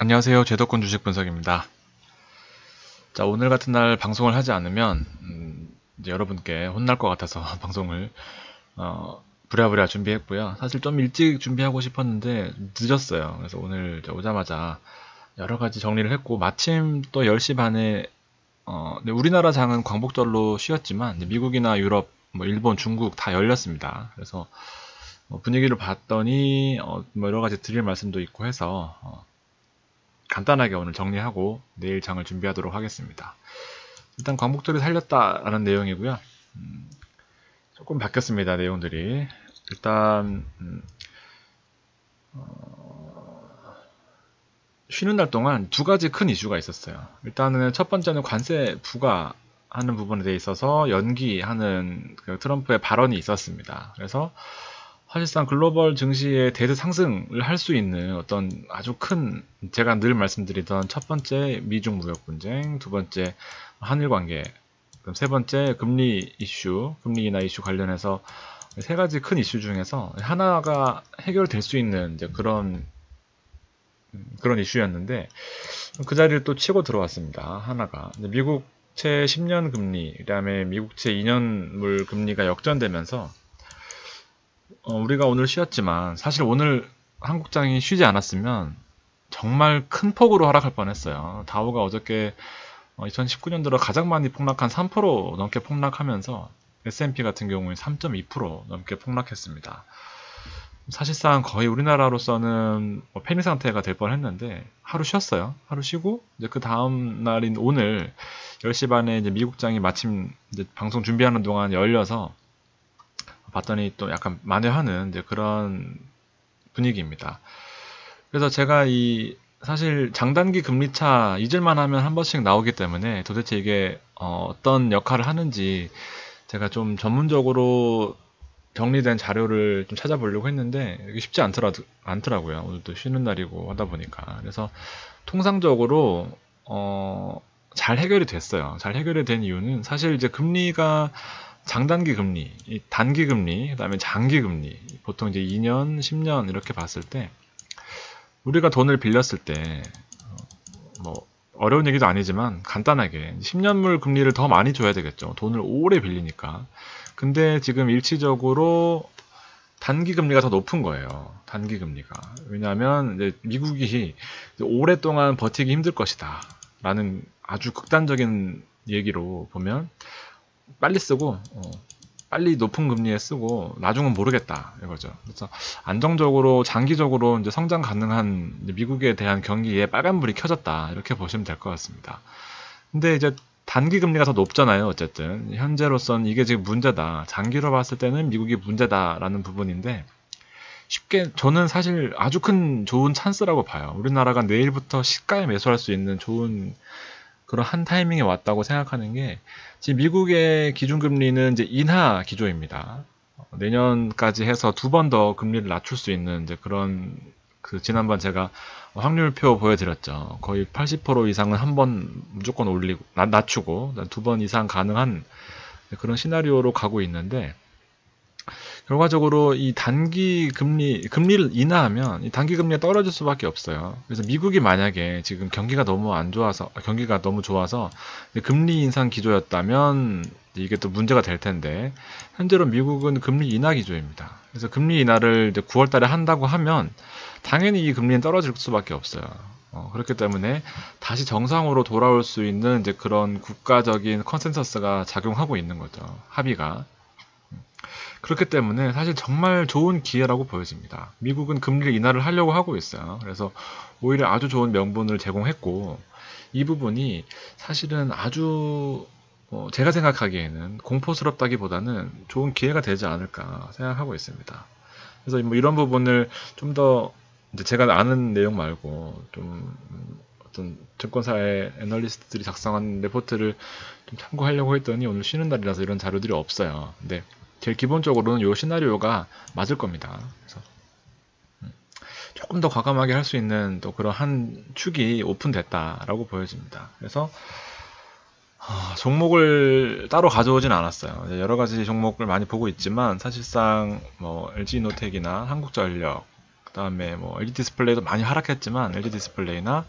안녕하세요. 제도권 주식 분석입니다. 자, 오늘 같은 날 방송을 하지 않으면 이제 여러분께 혼날 것 같아서 방송을 부랴부랴 준비했고요. 사실 좀 일찍 준비하고 싶었는데 늦었어요. 그래서 오늘 오자마자 여러 가지 정리를 했고 마침 또 10시 반에 네, 우리나라 장은 광복절로 쉬었지만 미국이나 유럽, 뭐 일본, 중국 다 열렸습니다. 그래서 분위기를 봤더니 뭐 여러 가지 드릴 말씀도 있고 해서 간단하게 오늘 정리하고 내일 장을 준비하도록 하겠습니다. 일단 광복절이 살렸다라는 내용이고요. 조금 바뀌었습니다. 내용들이. 일단 쉬는 날 동안 두 가지 큰 이슈가 있었어요. 일단은 첫 번째는 관세 부과하는 부분에 대해 있어서 연기하는 그 트럼프의 발언이 있었습니다. 그래서 사실상 글로벌 증시의 대세 상승을 할 수 있는 어떤 아주 큰, 제가 늘 말씀드리던 첫 번째 미중 무역 분쟁, 두 번째 한일 관계, 그럼 세 번째 금리 이슈, 금리 인하 이슈 관련해서 세 가지 큰 이슈 중에서 하나가 해결될 수 있는 이제 그런 이슈였는데 그 자리를 또 치고 들어왔습니다. 하나가 미국채 10년 금리, 그다음에 미국채 2년물 금리가 역전되면서 우리가 오늘 쉬었지만 사실 오늘 한국장이 쉬지 않았으면 정말 큰 폭으로 하락할 뻔했어요. 다우가 어저께 2019년 들어 가장 많이 폭락한 3% 넘게 폭락하면서 S&P 같은 경우에 3.2% 넘게 폭락했습니다. 사실상 거의 우리나라로서는 패닉 상태가 될 뻔했는데 하루 쉬었어요. 하루 쉬고 이제 그 다음 날인 오늘 10시 반에 이제 미국장이 마침 이제 방송 준비하는 동안 열려서 봤더니 또 약간 만회하는 이제 그런 분위기입니다. 그래서 제가 사실 장단기 금리차 잊을만 하면 한 번씩 나오기 때문에 도대체 이게 어떤 역할을 하는지 제가 좀 전문적으로 정리된 자료를 좀 찾아보려고 했는데 이게 쉽지 않더라고요. 오늘도 쉬는 날이고 하다 보니까. 그래서 통상적으로 잘 해결이 됐어요. 잘 해결이 된 이유는 사실 이제 금리가 장단기 금리, 단기 금리, 그다음에 장기 금리, 보통 이제 2년, 10년 이렇게 봤을 때 우리가 돈을 빌렸을 때 뭐 어려운 얘기도 아니지만 간단하게 10년물 금리를 더 많이 줘야 되겠죠. 돈을 오래 빌리니까. 근데 지금 일치적으로 단기 금리가 더 높은 거예요. 단기 금리가. 왜냐하면 이제 미국이 오랫동안 버티기 힘들 것이다. 라는 아주 극단적인 얘기로 보면 빨리 쓰고 빨리 높은 금리에 쓰고 나중은 모르겠다 이거죠. 그래서 안정적으로 장기적으로 이제 성장 가능한 이제 미국에 대한 경기에 빨간불이 켜졌다 이렇게 보시면 될 것 같습니다. 근데 이제 단기 금리가 더 높잖아요. 어쨌든 현재로서는 이게 지금 문제다. 장기로 봤을 때는 미국이 문제다라는 부분인데 쉽게 저는 사실 아주 큰 좋은 찬스라고 봐요. 우리나라가 내일부터 시가에 매수할 수 있는 좋은 그런 한 타이밍에 왔다고 생각하는 게 지금 미국의 기준금리는 이제 인하 기조입니다. 내년까지 해서 두 번 더 금리를 낮출 수 있는 이제 그런 지난번 제가 확률표 보여드렸죠. 거의 80% 이상은 한 번 무조건 올리고 낮추고 두 번 이상 가능한 그런 시나리오로 가고 있는데 결과적으로 이 단기 금리를 인하하면 이 단기 금리가 떨어질 수밖에 없어요. 그래서 미국이 만약에 지금 경기가 너무 안 좋아서, 경기가 너무 좋아서 금리 인상 기조였다면 이게 또 문제가 될 텐데, 현재로 미국은 금리 인하 기조입니다. 그래서 금리 인하를 이제 9월 달에 한다고 하면 당연히 이 금리는 떨어질 수밖에 없어요. 그렇기 때문에 다시 정상으로 돌아올 수 있는 이제 그런 국가적인 컨센서스가 작용하고 있는 거죠. 합의가. 그렇기 때문에 사실 정말 좋은 기회라고 보여집니다. 미국은 금리 인하를 하려고 하고 있어요. 그래서 오히려 아주 좋은 명분을 제공했고 이 부분이 사실은 아주 제가 생각하기에는 공포스럽다기보다는 좋은 기회가 되지 않을까 생각하고 있습니다. 그래서 뭐 이런 부분을 좀 더 제가 아는 내용 말고 좀 어떤 증권사의 애널리스트들이 작성한 레포트를 좀 참고하려고 했더니 오늘 쉬는 날이라서 이런 자료들이 없어요. 근데 제일 기본적으로는 이 시나리오가 맞을 겁니다. 그래서 조금 더 과감하게 할 수 있는 또 그런 한 축이 오픈됐다라고 보여집니다. 그래서 종목을 따로 가져오진 않았어요. 여러 가지 종목을 많이 보고 있지만 사실상 뭐 LG노텍이나 한국전력, 그 다음에 뭐 LG 디스플레이도 많이 하락했지만 LG 디스플레이나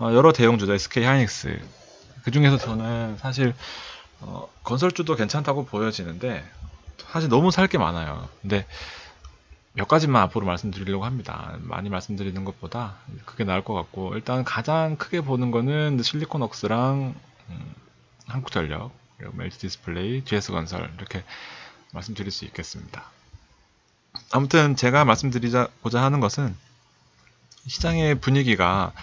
여러 대형주들 SK 하이닉스 그 중에서 저는 사실 건설주도 괜찮다고 보여지는데 사실 너무 살 게 많아요. 근데 몇 가지만 앞으로 말씀드리려고 합니다. 많이 말씀드리는 것보다 그게 나을 것 같고, 일단 가장 크게 보는 거는 실리콘웍스랑 한국전력, 그리고 LG 디스플레이, GS건설 이렇게 말씀드릴 수 있겠습니다. 아무튼 제가 말씀드리고자 하는 것은 시장의 분위기가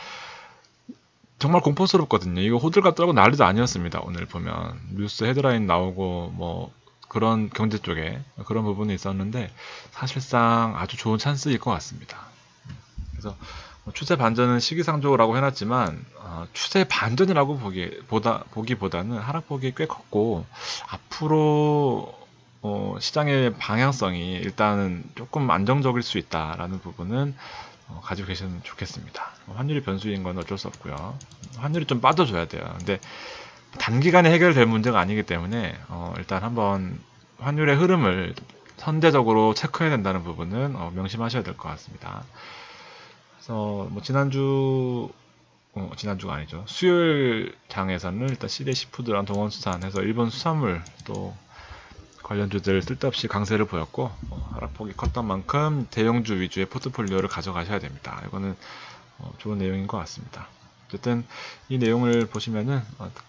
정말 공포스럽거든요. 이거 호들갑 떨고 난리도 아니었습니다. 오늘 보면 뉴스 헤드라인 나오고 뭐 그런 경제 쪽에 그런 부분이 있었는데 사실상 아주 좋은 찬스일 것 같습니다. 그래서 추세 반전은 시기상조라고 해놨지만 추세 반전이라고 보기보다는 하락폭이 꽤 컸고 앞으로 시장의 방향성이 일단은 조금 안정적일 수 있다라는 부분은 가지고 계시면 좋겠습니다. 환율이 변수인 건 어쩔 수 없고요. 환율이 좀 빠져줘야 돼요. 근데 단기간에 해결될 문제가 아니기 때문에 일단 한번 환율의 흐름을 선제적으로 체크해야 된다는 부분은 명심하셔야 될 것 같습니다. 그래서 뭐 지난주가 아니죠. 수요일 장에서는 일단 CJ 시푸드랑 동원수산 해서 일본 수산물 또 관련주들 쓸데없이 강세를 보였고 하락폭이 컸던 만큼 대형주 위주의 포트폴리오를 가져가셔야 됩니다. 이거는 좋은 내용인 것 같습니다. 어쨌든 이 내용을 보시면은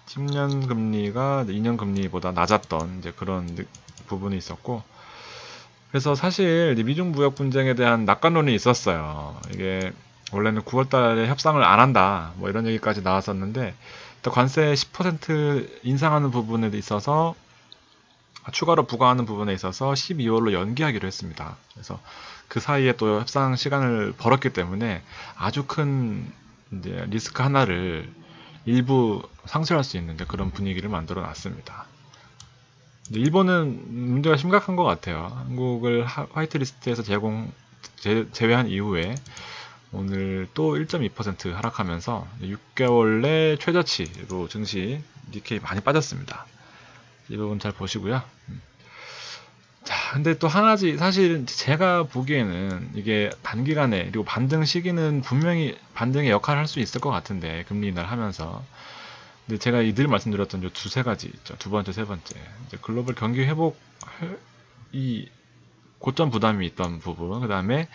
10년 금리가 2년 금리보다 낮았던 이제 그런 부분이 있었고, 그래서 사실 미중 무역 분쟁에 대한 낙관론이 있었어요. 이게 원래는 9월달에 협상을 안 한다 뭐 이런 얘기까지 나왔었는데 또 관세 10% 인상하는 부분에 있어서 추가로 부과하는 부분에 있어서 12월로 연기하기로 했습니다. 그래서 그 사이에 또 협상 시간을 벌었기 때문에 아주 큰 이제 리스크 하나를 일부 상쇄할 수 있는 그런 분위기를 만들어 놨습니다. 일본은 문제가 심각한 것 같아요. 한국을 화이트리스트에서 제외한 이후에 오늘 또 1.2% 하락하면서 6개월 내 최저치로 증시 니케이 많이 빠졌습니다. 이 부분 잘 보시고요. 자, 근데 또 하나지, 사실 제가 보기에는 이게 단기간에, 그리고 반등 시기는 분명히 반등의 역할을 할 수 있을 것 같은데, 금리 인하를 하면서. 근데 제가 늘 말씀드렸던 요 두세 가지 있죠. 두 번째, 세 번째. 이제 글로벌 경기 회복, 이 고점 부담이 있던 부분, 그 다음에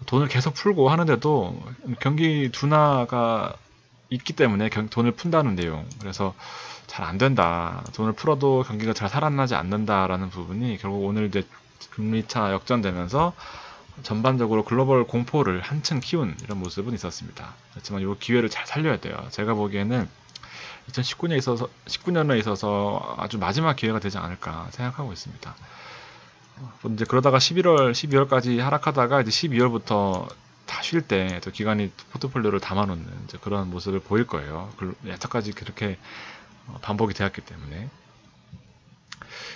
돈을 계속 풀고 하는데도 경기 둔화가 있기 때문에 돈을 푼다는 내용. 그래서 잘 안 된다. 돈을 풀어도 경기가 잘 살아나지 않는다라는 부분이 결국 오늘 이제 금리차 역전되면서 전반적으로 글로벌 공포를 한층 키운 이런 모습은 있었습니다. 그렇지만 이 기회를 잘 살려야 돼요. 제가 보기에는 19년에 있어서 아주 마지막 기회가 되지 않을까 생각하고 있습니다. 이제 그러다가 11월, 12월까지 하락하다가 이제 12월부터 다 쉴 때 또 기관이 포트폴리오를 담아놓는 이제 그런 모습을 보일 거예요. 여태까지 그렇게 반복이 되었기 때문에.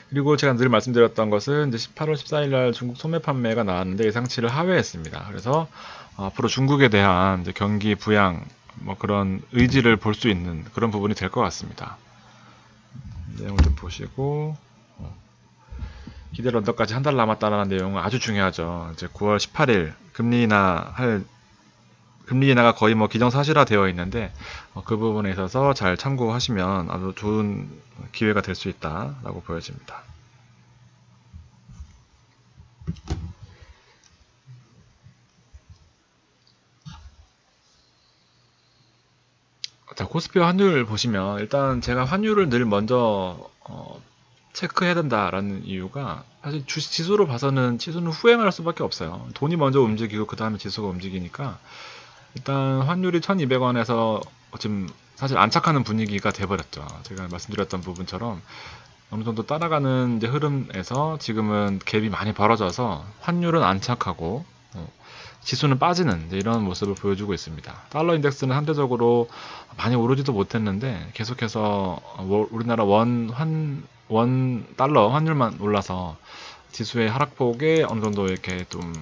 그리고 제가 늘 말씀드렸던 것은 이제 18월 14일 날 중국 소매 판매가 나왔는데 예상치를 하회했습니다. 그래서 앞으로 중국에 대한 이제 경기 부양 뭐 그런 의지를 볼 수 있는 그런 부분이 될 것 같습니다. 내용을 좀 보시고 기대를 언덕까지 한 달 남았다는 내용은 아주 중요하죠. 이제 9월 18일 금리 인하가 거의 뭐 기정사실화 되어 있는데 그 부분에 있어서 잘 참고하시면 아주 좋은 기회가 될 수 있다라고 보여집니다. 자, 코스피와 환율 보시면 일단 제가 환율을 늘 먼저 체크해야 된다라는 이유가 사실 지수로 봐서는 지수는 후행할 수밖에 없어요. 돈이 먼저 움직이고 그 다음에 지수가 움직이니까 일단 환율이 1200원에서 지금 사실 안착하는 분위기가 돼버렸죠. 제가 말씀드렸던 부분처럼 어느 정도 따라가는 이제 흐름에서 지금은 갭이 많이 벌어져서 환율은 안착하고 지수는 빠지는 이런 모습을 보여주고 있습니다. 달러 인덱스는 한대적으로 많이 오르지도 못했는데 계속해서 우리나라 원 달러 환율만 올라서 지수의 하락폭에 어느 정도 이렇게 좀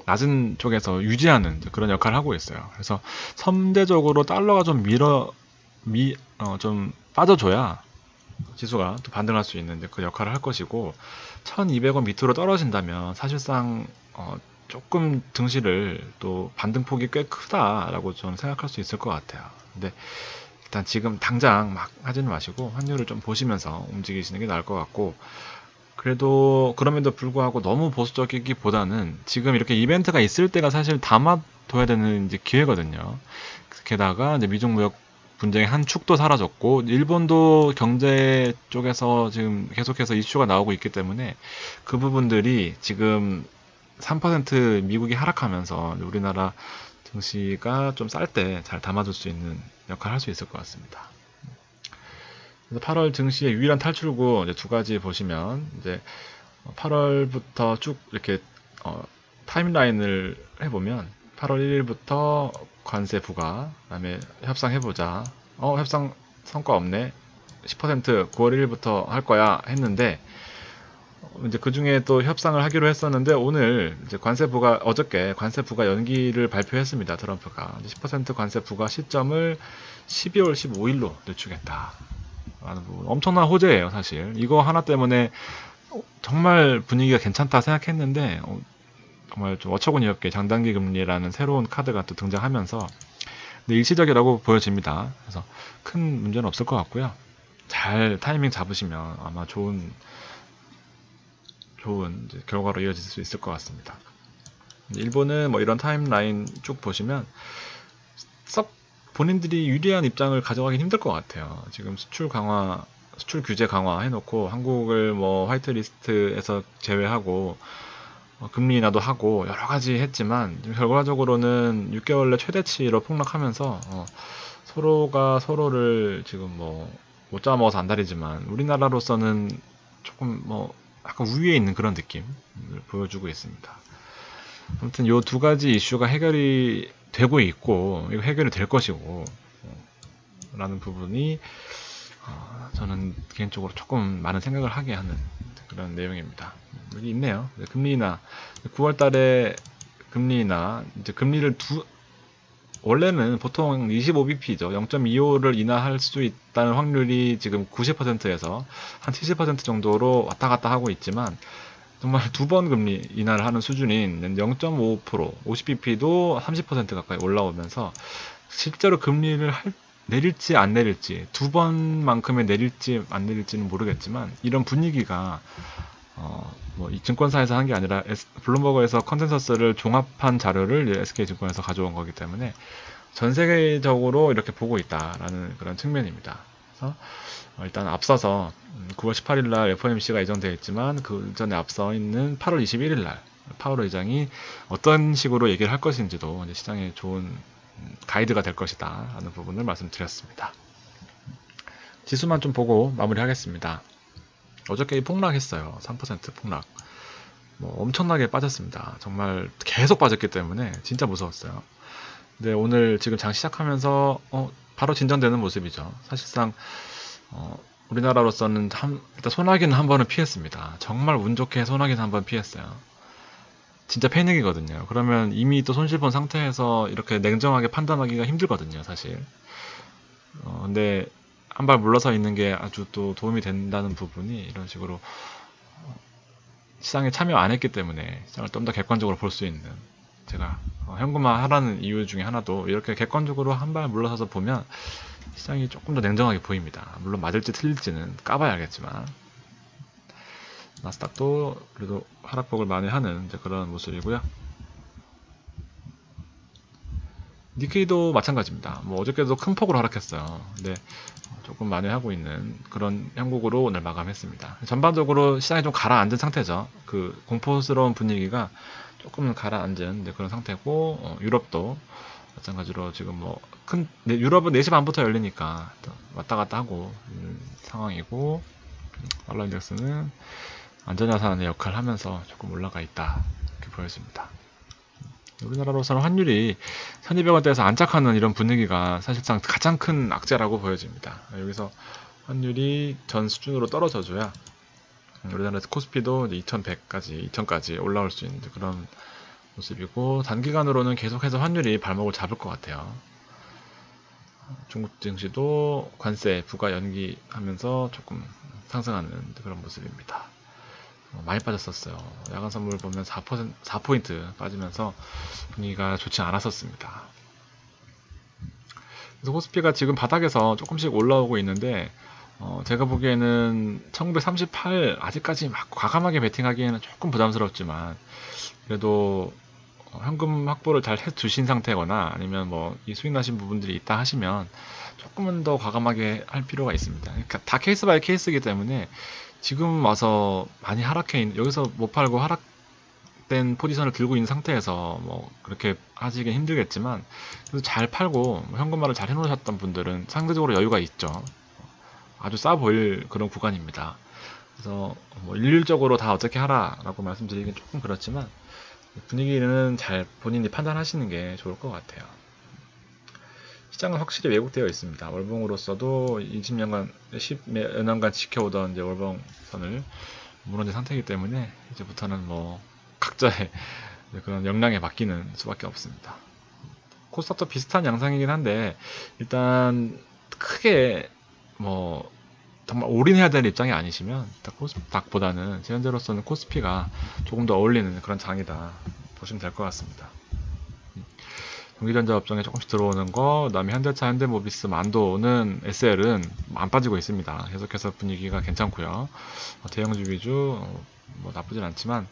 낮은 쪽에서 유지하는 그런 역할을 하고 있어요. 그래서 선대적으로 달러가 좀 좀 빠져줘야 지수가 또 반등할 수 있는 그 역할을 할 것이고 1200원 밑으로 떨어진다면 사실상 조금 증시를 또 반등폭이 꽤 크다라고 저는 생각할 수 있을 것 같아요. 근데 일단 지금 당장 막 하지는 마시고 환율을 좀 보시면서 움직이시는 게 나을 것 같고, 그래도 그럼에도 불구하고 너무 보수적이기보다는 지금 이렇게 이벤트가 있을 때가 사실 담아둬야 되는 이제 기회거든요. 게다가 이제 미중 무역 분쟁의 한 축도 사라졌고, 일본도 경제 쪽에서 지금 계속해서 이슈가 나오고 있기 때문에 그 부분들이 지금 3% 미국이 하락하면서 우리나라 증시가 좀 쌀 때 잘 담아줄 수 있는 역할을 할 수 있을 것 같습니다. 그래서 8월 증시의 유일한 탈출구 이제 두 가지 보시면, 이제 8월부터 쭉 이렇게 타임라인을 해보면 8월 1일부터 관세 부과, 그다음에 협상해보자. 협상 성과 없네. 10% 9월 1일부터 할 거야 했는데, 이제 그 중에 또 협상을 하기로 했었는데, 오늘 이제 어저께 관세 부과 연기를 발표했습니다. 트럼프가 10% 관세 부과 시점을 12월 15일로 늦추겠다. 라는 부분. 엄청난 호재예요, 사실. 이거 하나 때문에 정말 분위기가 괜찮다 생각했는데, 정말 좀 어처구니 없게 장단기 금리라는 새로운 카드가 또 등장하면서, 근데 일시적이라고 보여집니다. 그래서 큰 문제는 없을 것 같고요. 잘 타이밍 잡으시면 아마 좋은 이제 결과로 이어질 수 있을 것 같습니다. 일본은 뭐 이런 타임라인 쭉 보시면 썩 본인들이 유리한 입장을 가져가긴 힘들 것 같아요. 지금 수출 규제 강화 해놓고 한국을 뭐 화이트리스트에서 제외하고 금리 인하도 하고 여러 가지 했지만 결과적으로는 6개월 내 최대치로 폭락하면서 서로가 서로를 지금 뭐 못 잡아먹어서 안달이지만 우리나라로서는 조금 뭐 약간 우위에 있는 그런 느낌을 보여주고 있습니다. 아무튼 요 두 가지 이슈가 해결이 되고 있고, 이거 해결이 될 것이고 라는 부분이 저는 개인적으로 조금 많은 생각을 하게 하는 그런 내용입니다. 여기 있네요. 금리 인하 9월 달에 금리 인하, 이제 금리를 원래는 보통 25bp죠. 0.25를 인하할 수 있다는 확률이 지금 90%에서 한 70% 정도로 왔다 갔다 하고 있지만, 정말 두 번 금리 인하를 하는 수준인 0.5%, 50bp도 30% 가까이 올라오면서 실제로 금리를 내릴지 안 내릴지, 두 번만큼의 내릴지 안 내릴지는 모르겠지만, 이런 분위기가 뭐 이 증권사에서 한 게 아니라 블룸버그에서 컨센서스를 종합한 자료를 SK증권에서 가져온 거기 때문에 전 세계적으로 이렇게 보고 있다라는 그런 측면입니다. 그래서 일단 앞서서 9월 18일 날 FOMC가 예정되어 있지만, 그 전에 앞서 있는 8월 21일 날 파월 의장이 어떤 식으로 얘기를 할 것인지도 이제 시장에 좋은 가이드가 될 것이다 라는 부분을 말씀드렸습니다. 지수만 좀 보고 마무리하겠습니다. 어저께 폭락했어요. 3% 폭락. 뭐 엄청나게 빠졌습니다. 정말 계속 빠졌기 때문에 진짜 무서웠어요. 근데 오늘 지금 장 시작하면서 바로 진전되는 모습이죠. 사실상 우리나라로서는 일단 소나기는 한 번은 피했습니다. 정말 운 좋게 소나기는 한 번 피했어요. 진짜 패닉이거든요. 그러면 이미 또 손실 본 상태에서 이렇게 냉정하게 판단하기가 힘들거든요, 사실. 근데 한 발 물러서 있는 게 아주 또 도움이 된다는 부분이, 이런 식으로 시장에 참여 안 했기 때문에 시장을 좀 더 객관적으로 볼 수 있는, 제가 현금화 하라는 이유 중에 하나도 이렇게 객관적으로 한 발 물러서서 보면 시장이 조금 더 냉정하게 보입니다. 물론 맞을지 틀릴지는 까봐야 알겠지만, 나스닥도 그래도 하락폭을 만회하는 그런 모습이고요. 니케이도 마찬가지입니다. 뭐 어저께도 큰 폭으로 하락했어요. 근데 조금 만회하고 있는 그런 형국으로 오늘 마감했습니다. 전반적으로 시장이 좀 가라앉은 상태죠. 그 공포스러운 분위기가 조금 가라앉은 그런 상태고, 유럽도 마찬가지로 지금 뭐 유럽은 4시 반부터 열리니까 왔다 갔다 하고 있는 상황이고, 달러 인덱스는 안전자산의 역할을 하면서 조금 올라가 있다 이렇게 보여집니다. 우리나라로서는 환율이 1200원대에서 안착하는 이런 분위기가 사실상 가장 큰 악재라고 보여집니다. 여기서 환율이 전 수준으로 떨어져줘야 우리나라에서 코스피도 이제 2100까지 올라올 수 있는 그런 모습이고, 단기간으로는 계속해서 환율이 발목을 잡을 것 같아요. 중국 증시도 관세 부과 연기하면서 조금 상승하는 그런 모습입니다. 많이 빠졌었어요. 야간 선물 보면 4포인트 빠지면서 분위기가 좋지 않았었습니다. 그래서 코스피가 지금 바닥에서 조금씩 올라오고 있는데 제가 보기에는 1938 아직까지 막 과감하게 베팅하기에는 조금 부담스럽지만 그래도 현금 확보를 잘 해두신 상태거나 아니면 뭐 이 수익 나신 부분들이 있다 하시면 조금은 더 과감하게 할 필요가 있습니다. 그러니까 다 케이스 바이 케이스이기 때문에 지금 와서 많이 하락해 있는, 여기서 못 팔고 하락된 포지션을 들고 있는 상태에서 뭐 그렇게 하시긴 힘들겠지만 그래도 잘 팔고 현금화를 잘 해놓으셨던 분들은 상대적으로 여유가 있죠. 아주 싸 보일 그런 구간입니다. 그래서 뭐 일률적으로 다 어떻게 하라라고 말씀드리긴 조금 그렇지만 분위기는 잘 본인이 판단하시는 게 좋을 것 같아요. 시장은 확실히 왜곡되어 있습니다. 월봉으로서도 20년간, 10몇 년간 지켜오던 이제 월봉선을 무너진 상태이기 때문에 이제부터는 뭐 각자의 그런 역량에 맡기는 수밖에 없습니다. 코스닥도 비슷한 양상이긴 한데 일단 크게 뭐 정말 올인해야 될 입장이 아니시면 코스닥보다는 현재로서는 코스피가 조금 더 어울리는 그런 장이다 보시면 될 것 같습니다. 전기전자 업종에 조금씩 들어오는 거, 그다음에 현대차, 현대모비스, 만도는 SL은 안 빠지고 있습니다. 계속해서 분위기가 괜찮고요. 대형주 위주 뭐 나쁘진 않지만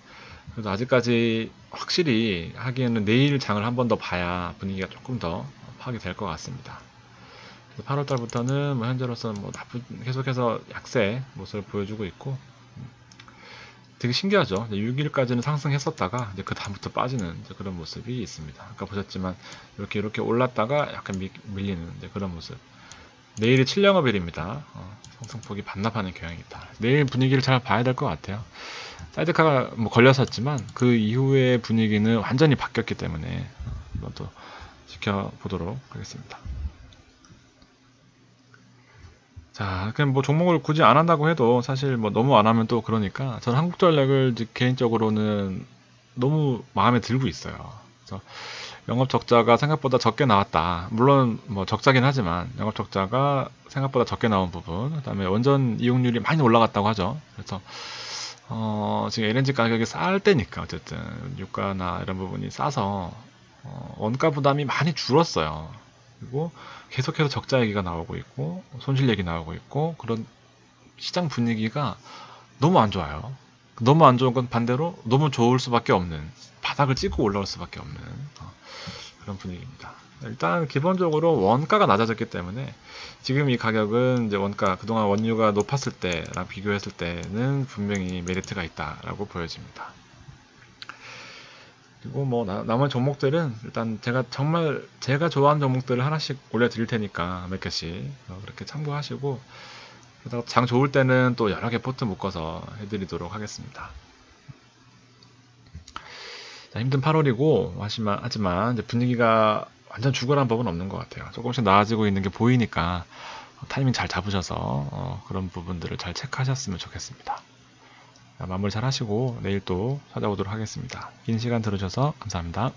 그래도 아직까지 확실히 하기에는 내일 장을 한 번 더 봐야 분위기가 조금 더 파악이 될 것 같습니다. 8월달부터는 뭐 현재로서는 뭐 계속해서 약세 모습을 보여주고 있고 되게 신기하죠. 6일까지는 상승했었다가 이제 그 다음부터 빠지는 그런 모습이 있습니다. 아까 보셨지만 이렇게 올랐다가 약간 밀리는 그런 모습. 내일이 7영업일입니다. 상승폭이 반납하는 경향이다. 내일 분위기를 잘 봐야 될 것 같아요. 사이드카가 뭐 걸렸었지만 그 이후의 분위기는 완전히 바뀌었기 때문에 이것도 지켜보도록 하겠습니다. 자, 그냥 뭐 종목을 굳이 안 한다고 해도 사실 뭐 너무 안 하면 또 그러니까 저는 한국전력을 개인적으로는 너무 마음에 들고 있어요. 그래서 영업 적자가 생각보다 적게 나왔다. 물론 뭐 적자긴 하지만 영업 적자가 생각보다 적게 나온 부분, 그다음에 원전 이용률이 많이 올라갔다고 하죠. 그래서 지금 LNG 가격이 쌀 때니까 어쨌든 유가나 이런 부분이 싸서 원가 부담이 많이 줄었어요. 그리고 계속해서 적자 얘기가 나오고 있고 손실 얘기 나오고 있고 그런 시장 분위기가 너무 안 좋아요. 너무 안 좋은 건 반대로 너무 좋을 수밖에 없는, 바닥을 찍고 올라올 수밖에 없는 그런 분위기입니다. 일단 기본적으로 원가가 낮아졌기 때문에 지금 이 가격은 이제 원가, 그동안 원유가 높았을 때랑 비교했을 때는 분명히 메리트가 있다라고 보여집니다. 그리고 뭐 남은 종목들은 일단 제가 좋아하는 종목들을 하나씩 올려드릴 테니까 몇 개씩 그렇게 참고하시고, 그래서 장 좋을 때는 또 여러 개 포트 묶어서 해드리도록 하겠습니다. 자, 힘든 8월이고 하지만 이제 분위기가 완전 죽어란 법은 없는 것 같아요. 조금씩 나아지고 있는 게 보이니까 타이밍 잘 잡으셔서 그런 부분들을 잘 체크하셨으면 좋겠습니다. 마무리 잘 하시고 내일 또 찾아오도록 하겠습니다. 긴 시간 들으셔서 감사합니다.